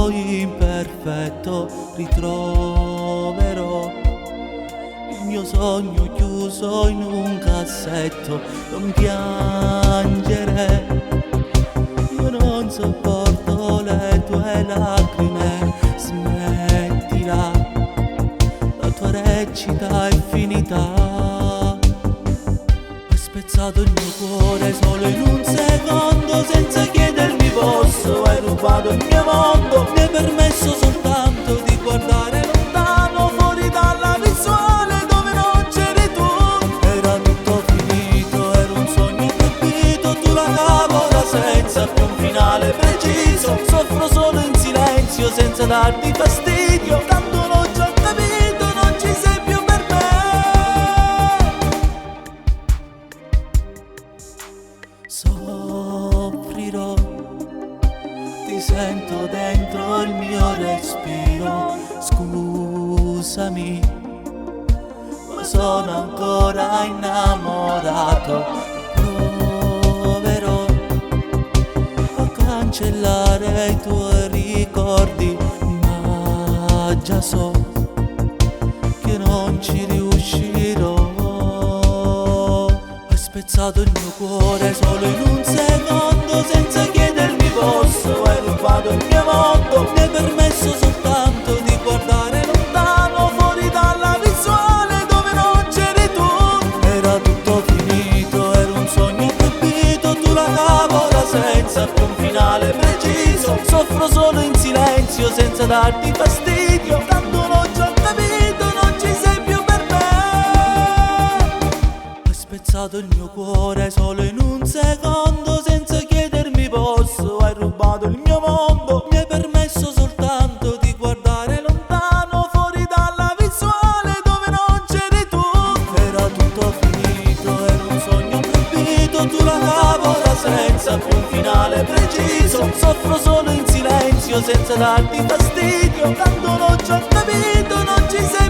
mondo imperfetto ritroverò il mio sogno chiuso in un cassetto. Non piangere, io non sopporto le tue lacrime. Smettila, la tua recita è finita. Hai spezzato il mio cuore solo in un secondo, senza chiedermi posso. Hai rubato il mio mondo, mi hai permesso soltanto di guardare lontano, fuori dalla visuale dove non c'eri tu. Era tutto finito, era un sogno proibito, tu la lavora senza più un finale preciso. Soffro solo in silenzio senza darti fastidio, tanto non ci ho capito, non ci sei più per me. Soffrirò, ti sento dentro il mio respiro. Scusami, ma sono ancora innamorato. Proverò a cancellare i tuoi ricordi, ma già so che non ci riuscirò. Hai spezzato il mio cuore solo in un secondo, senza chiedermi posso. Hai rubato il mio mondo, mi hai permesso soltanto di guardare lontano, fuori dalla visuale dove non c'eri tu. Era tutto finito, era un sogno proibito, tu la lavora senza più un finale preciso. Soffro solo in silenzio senza darti fastidio, tanto non ci ho capito, non ci sei più per me. Hai spezzato il mio cuore solo in un secondo, senza chiedermi posso. Hai rubato il mio mondo, mi hai permesso soltanto di guardare lontano, fuori dalla visuale dove non c'eri tu. Era tutto finito, era un sogno proibito, tu la lavora senza più un finale preciso. Soffro solo in silenzio senza darti fastidio, tanto non ci ho capito, non ci sei